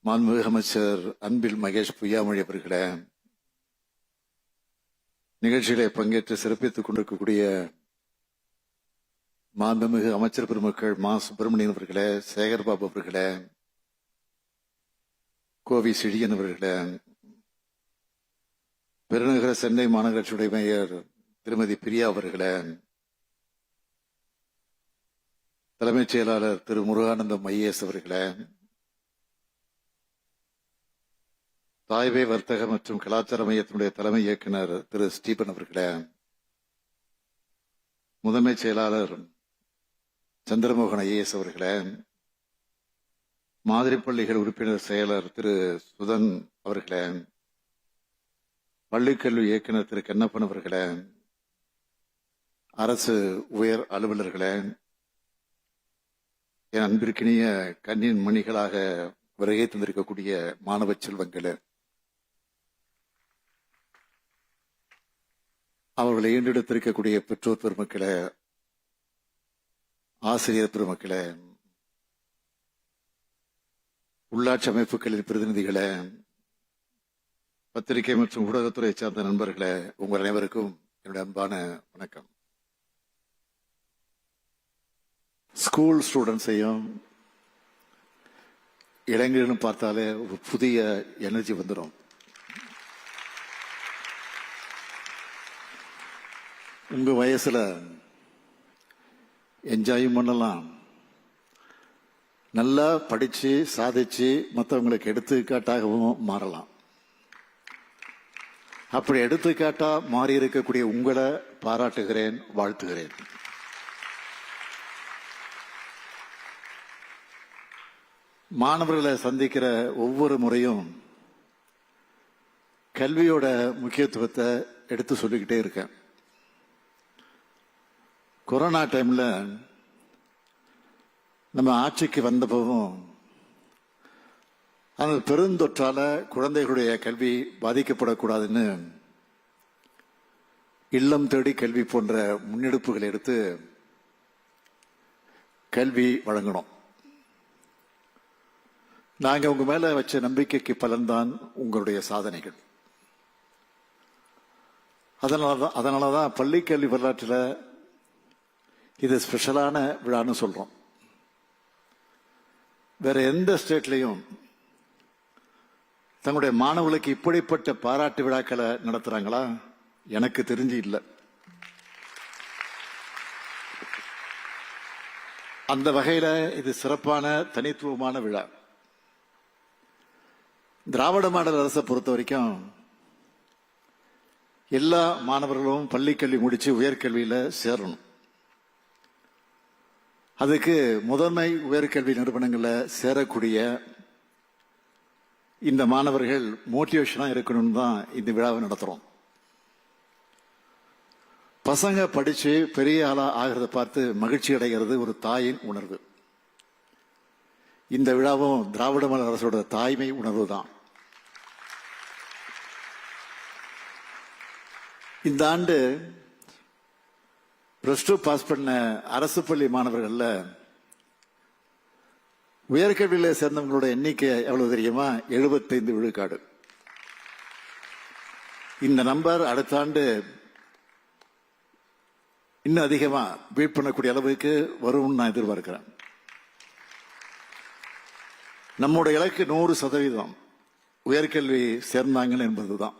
மாண்புமிகு அமைச்சர் அன்பில் மகேஷ் பொய்யாமொழி அவர்களே, நிகழ்ச்சியிலே பங்கேற்று சிறப்பித்துக் கொண்டிருக்கக்கூடிய மாண்புமிகு அமைச்சர் பெருமக்கள் மா சுப்பிரமணியன் அவர்களே, சேகர்பாபு அவர்களே, கோவி செழியன் அவர்களே, பெருநகர சென்னை மாநகராட்சியுடைய மேயர் திருமதி பிரியா அவர்களே, தலைமைச் செயலாளர் திரு முருகானந்தம் ஐஏஎஸ் அவர்களே, தாய்வே வர்த்தக மற்றும் கலாச்சார மையத்தினுடைய தலைமை இயக்குனர் திரு ஸ்டீபன் அவர்களே, முதன்மை செயலாளர் சந்திரமோகன் ஐஏஎஸ் அவர்களே, மாதிரி பள்ளிகள் உறுப்பினர் செயலர் திரு சுதன் அவர்களே, பள்ளிக்கல்வி இயக்குனர் திரு கண்ணப்பன் அவர்களே, அரசு உயர் அலுவலர்களே, என் அன்பிற்கினிய கண்ணின் மணிகளாக வருகை தந்திருக்கக்கூடிய மாணவ செல்வங்களே, அவர்களை ஈண்டெடுத்திருக்கக்கூடிய பெற்றோர் பெருமக்களே, ஆசிரியர் பெருமக்களே, உள்ளாட்சி அமைப்புகளின் பிரதிநிதிகளே, பத்திரிகை மற்றும் ஊடகத்துறை சார்ந்த நண்பர்களே, உங்கள் அனைவருக்கும் என்னுடைய அன்பான வணக்கம். ஸ்கூல் ஸ்டூடெண்ட்ஸையும் இளைஞர்களும் பார்த்தாலே ஒரு புதிய எனர்ஜி வந்துடும். உங்க வயசுல என்ஜாயும் பண்ணலாம், நல்லா படிச்சு சாதிச்சு மற்றவங்களுக்கு எடுத்துக்காட்டாகவும் மாறலாம். அப்படி எடுத்துக்காட்டா மாறி இருக்கக்கூடிய உங்களை பாராட்டுகிறேன், வாழ்த்துகிறேன். மாணவர்களை சந்திக்கிற ஒவ்வொரு முறையும் கல்வியோட முக்கியத்துவத்தை எடுத்து சொல்லிக்கிட்டே இருக்கேன். கொரோனா டைம்ல நம்ம ஆட்சிக்கு வந்தப்பவும் அந்த பெருந்தொற்றால குழந்தைகளுடைய கல்வி பாதிக்கப்படக்கூடாதுன்னு இல்லம் தேடி கல்வி போன்ற முன்னெடுப்புகளை எடுத்து கல்வி வழங்கணும். நாங்க உங்க மேல வச்ச நம்பிக்கைக்கு பலன்தான் உங்களுடைய சாதனைகள். அதனாலதான் பள்ளி கல்வி வரலாற்றில் இது ஸ்பெஷலான விழான்னு சொல்றோம். வேற எந்த ஸ்டேட்லையும் தங்களுடைய மாணவர்களுக்கு இப்படிப்பட்ட பாராட்டு விழாக்களை நடத்துறாங்களா? எனக்கு தெரிஞ்சு இல்லை. அந்த வகையில இது சிறப்பான தனித்துவமான விழா. திராவிட மாடல் அரசை பொறுத்த வரைக்கும் எல்லா மாணவர்களும் பள்ளிக்கல்வி முடிச்சு உயர்கல்வியில சேரணும். அதுக்கு முதன்மை உயர்கல்வி நிறுவனங்களில் சேரக்கூடிய இந்த மாணவர்கள் மோட்டிவேஷனா இருக்கணும்னு தான் இந்த விழாவை நடத்துறோம். பசங்க படிச்சு பெரிய ஆளா ஆகிறத பார்த்து மகிழ்ச்சி அடைகிறது ஒரு தாயின் உணர்வு. இந்த விழாவும் திராவிட மாடல் அரசோட தாய்மை உணர்வு தான். இந்த ஆண்டு +2 பாஸ் பண்ண அரசு பள்ளி மாணவர்கள்ல உயர்கல்வியில சேர்ந்தவங்களோட எண்ணிக்கை எவ்வளவு தெரியுமா? 75 விழுக்காடு. இந்த நம்பர் அடுத்த ஆண்டு இன்னும் அதிகமா பீட் பண்ணக்கூடிய அளவுக்கு வரும்னு நான் எதிர்பார்க்கிறேன். நம்முடைய இலக்கு 100% உயர்கல்வி சேர்ந்தாங்க என்பதுதான்.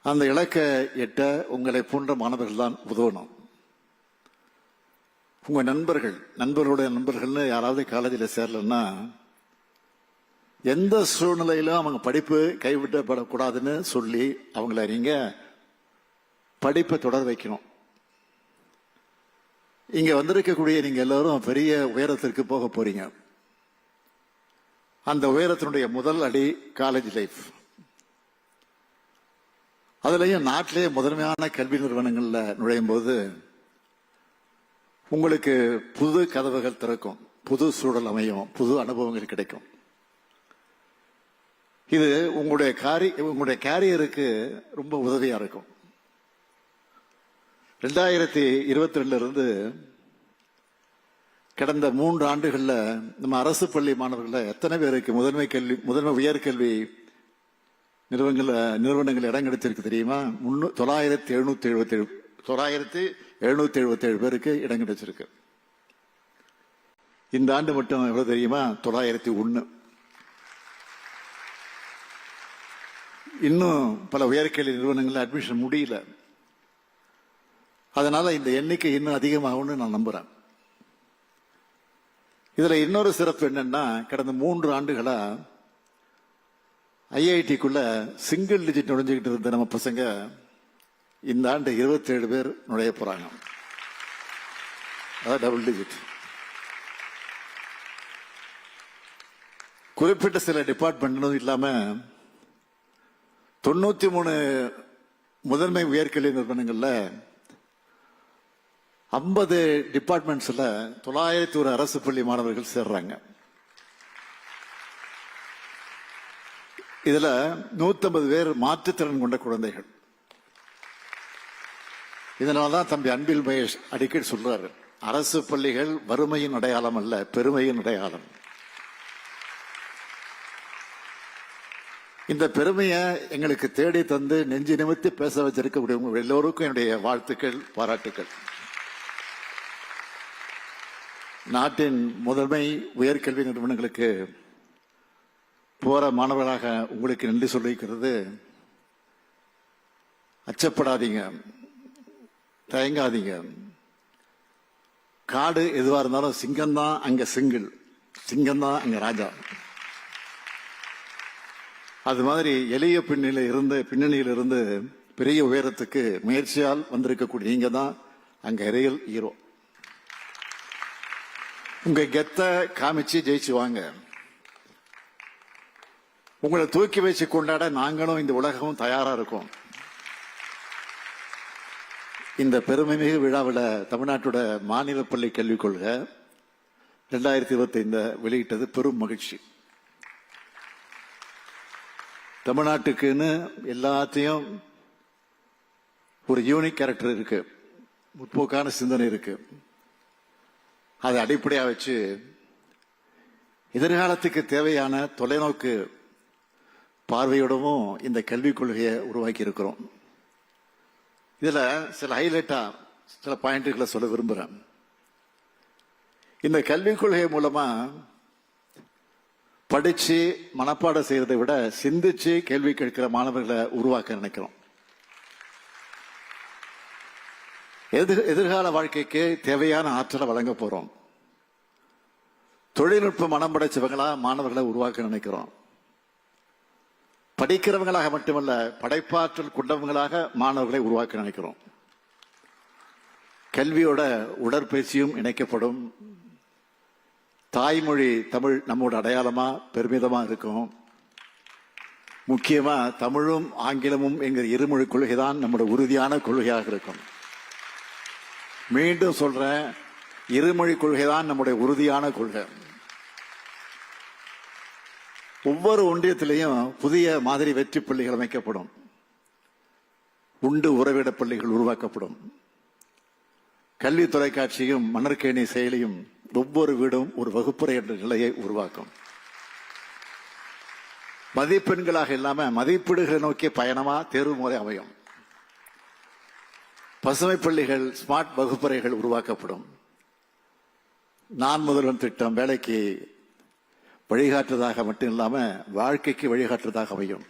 அந்த இலக்கை எட்ட உங்களை போன்ற மாணவர்கள் தான் உதவணும். உங்க நண்பர்களுடைய நண்பர்கள்னு யாராவது காலேஜில் சேரலன்னா எந்த சூழ்நிலையிலும் அவங்க படிப்பு கைவிடப்படக்கூடாதுன்னு சொல்லி அவங்கள நீங்க படிப்பை தொடர வைக்கணும். இங்க வந்திருக்கக்கூடிய நீங்க எல்லாரும் பெரிய உயரத்திற்கு போக போறீங்க. அந்த உயரத்தினுடைய முதல் அடி காலேஜ் லைஃப். அதுலயும் நாட்டிலே முதன்மையான கல்வி நிறுவனங்கள்ல நுழையும் போது உங்களுக்கு புது கதவுகள் திறக்கும், புது சூழல் அமையும், புது அனுபவங்கள் கிடைக்கும். இது உங்களுடைய கேரியருக்கு ரொம்ப உதவியா இருக்கும். 2022 இருந்து கடந்த 3 ஆண்டுகள்ல நம்ம அரசு பள்ளி மாணவர்கள் எத்தனை பேருக்கு முதன்மை உயர்கல்வி நிறுவனங்கள் இடம் கிடைச்சிருக்கு தெரியுமா? 9,777 பேருக்கு இடம் கிடைச்சிருக்கு. இந்த ஆண்டு மட்டும் எவ்வளவு தெரியுமா? 901. இன்னும் பல உயர்கல்வி நிறுவனங்கள்ல அட்மிஷன் முடியல. அதனால இந்த எண்ணிக்கை இன்னும் அதிகமாகும்னு நான் நம்புறேன். இதுல இன்னொரு சிறப்பு என்னன்னா, கடந்த 3 ஆண்டுகளா ஐஐடிக்குள்ள சிங்கிள் டிஜிட் நுழைஞ்சுக்கிட்டு இருந்த நம்ம பசங்க இந்த ஆண்டு 27 பேர் நுழைய போறாங்க. அதாவது டபுள் டிஜிட். குறிப்பிட்ட சில டிபார்ட்மெண்ட் இல்லாம 93 முதன்மை உயர்கல்வி நிறுவனங்கள்ல 50 டிபார்ட்மெண்ட்ஸ்ல 901 அரசு பள்ளி மாணவர்கள் சேர்றாங்க. இதுல 150 பேர் மாற்றுத்திறன் கொண்ட குழந்தைகள். இதனால்தான் தம்பி அன்பில் மகேஷ் அடிக்கடி சொல்றாரு, அரசு பள்ளிகள் வறுமையின் அடையாளம் அல்ல, பெருமையின் அடையாளம். இந்த பெருமையை எங்களுக்கு தேடி தந்து நெஞ்சு நிமித்தி பேச வச்சிருக்க எல்லோருக்கும் என்னுடைய வாழ்த்துக்கள், பாராட்டுக்கள். நாட்டின் முதன்மை உயர்கல்வி நிறுவனங்களுக்கு போற மாணவர்களாக உங்களுக்கு நன்றி சொல்லிக்கிறது. அச்சப்படாதீங்க, தயங்காதீங்க. காடு எதுவா இருந்தாலும் சிங்கம் தான் அங்க சிங்கிள், சிங்கம் தான் அங்க ராஜா. அது மாதிரி எளிய பின்னணியில இருந்து பெரிய உயரத்துக்கு முயற்சியால் வந்திருக்கக்கூடிய நீங்க தான் அங்க ரியல் ஹீரோ. உங்க கெத்த காமிச்சு ஜெயிச்சு வாங்க. உங்களை தூக்கி வச்சு கொண்டாட நாங்களும் இந்த உலகமும் தயாரா இருக்கோம். இந்த பெருமைமிகு விழாவில் தமிழ்நாட்டோட மாநில பள்ளி கல்விக் கொள்கை 2025 வெளியிட்டது பெரும் மகிழ்ச்சி. தமிழ்நாட்டுக்குன்னு எல்லாத்தையும் ஒரு யூனிக் கேரக்டர் இருக்கு, முற்போக்கான சிந்தனை இருக்கு. அதை அடிப்படையா வச்சு எதிர்காலத்துக்கு தேவையான தொலைநோக்கு பார்வையோடவும் இந்த கல்விக் கொள்கையை உருவாக்கி இருக்கிறோம். இதுல சில ஹைலைட்டா சில பாயிண்ட்களை சொல்ல விரும்புறேன். இந்த கல்விக் கொள்கை மூலமா படிச்சு மனப்பாடம் செய்யறதை விட சிந்திச்சு கேள்வி கேட்கிற மாணவர்களை உருவாக்க நினைக்கிறோம். எதிர்கால வாழ்க்கைக்கு தேவையான ஆற்றலை வழங்க போறோம். தொழில்நுட்ப மனம் படைச்சவங்களா மாணவர்களை உருவாக்க நினைக்கிறோம். படிக்கிறவங்களாக மட்டுமல்ல, படைப்பாற்றல் கொண்டவங்களாக மாணவர்களை உருவாக்க நினைக்கிறோம். கல்வியோட உடற்பயிற்சியும் இணைக்கப்படும். தாய்மொழி தமிழ் நம்மோட அடையாளமா பெருமிதமா இருக்கும். முக்கியமா தமிழும் ஆங்கிலமும் என்கிற இருமொழி கொள்கைதான் நம்முடைய உறுதியான கொள்கையாக இருக்கும். மீண்டும் சொல்றேன், இருமொழி கொள்கைதான் நம்முடைய உறுதியான கொள்கை. ஒவ்வொரு ஒன்றியத்திலையும் புதிய மாதிரி வெற்றி பள்ளிகள் அமைக்கப்படும். உண்டு உறவிட பள்ளிகள் உருவாக்கப்படும். கல்வி தொலைக்காட்சியும் மணற்கேணி செயலியும் ஒவ்வொரு வீடும் ஒரு வகுப்பறை என்ற நிலையை உருவாக்கும். மதிப்பெண்களாக இல்லாம மதிப்பீடுகளை நோக்கிய பயணமா தேர்வு முறை அமையும். பசுமை பள்ளிகள், ஸ்மார்ட் வகுப்பறைகள் உருவாக்கப்படும். நான் முதல்வன் திட்டம் வேலைக்கு வழிகாட்டுவதாக மட்டும் இல்லாம வாழ்க்கைக்கு வழிகாட்டுவதாக அமையும்.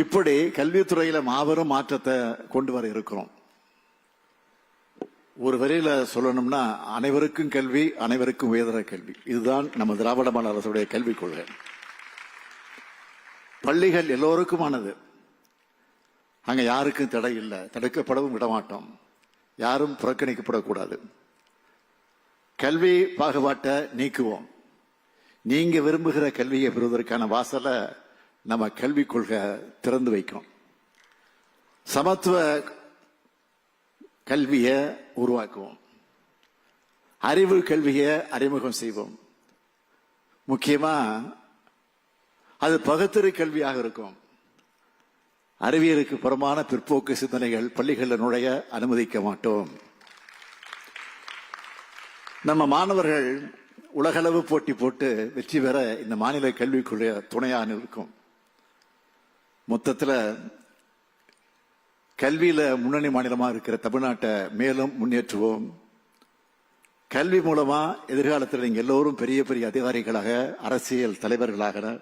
இப்படி கல்வித்துறையில மாபெரும் மாற்றத்தை கொண்டு வர இருக்கிறோம். ஒரு வரியில சொல்லணும்னா, அனைவருக்கும் கல்வி, அனைவருக்கும் உயர்தர கல்வி. இதுதான் நம்ம திராவிட மாடல் அரசுடைய கல்விக் கொள்கை. பள்ளிகள் எல்லோருக்குமானது. அங்க யாருக்கும் தடை இல்லை, தடுக்கப்படவும் விடமாட்டோம். யாரும் புறக்கணிக்கப்படக்கூடாது. கல்வி பாகுபாட்டை நீக்குவோம். நீங்க விரும்புகிற கல்வியை பெறுவதற்கான வாசலை நம்ம கல்விக் கொள்கை திறந்து வைக்கும். சமத்துவ கல்வியை உருவாக்குவோம். அறிவு கல்வியை அறிமுகம் செய்வோம். முக்கியமா அது பகுத்தறிவு கல்வியாக இருக்கும். அறிவியலுக்கு புறமான பிற்போக்கு சிந்தனைகள் பள்ளிகளில் நுழைய அனுமதிக்க மாட்டோம். நம்ம மாணவர்கள் உலகளவு போட்டி போட்டு வெற்றி பெற இந்த மாநில கல்விக்குள்ள துணையாக இருக்கும். மொத்தத்தில் கல்வியில முன்னணி மாநிலமா இருக்கிற தமிழ்நாட்டை மேலும் முன்னேற்றுவோம். கல்வி மூலமா எதிர்காலத்தில் நீங்க எல்லோரும் பெரிய பெரிய அதிகாரிகளாக, அரசியல் தலைவர்களாக,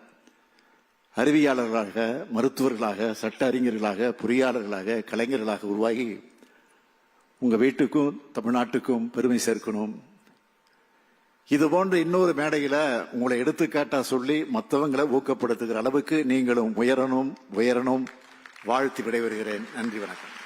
அறிவியலாளர்களாக, மருத்துவர்களாக, சட்ட அறிஞர்களாக, பொறியாளர்களாக, கலைஞர்களாக உருவாகி உங்க வீட்டுக்கும் தமிழ்நாட்டுக்கும் பெருமை சேர்க்கணும். இது போன்ற இன்னொரு மேடையில உங்களை எடுத்துக்காட்டா சொல்லி மற்றவங்களை ஊக்கப்படுத்துகிற அளவுக்கு நீங்களும் உயரணும் வாழ்த்து விடைபெறுகிறேன். நன்றி, வணக்கம்.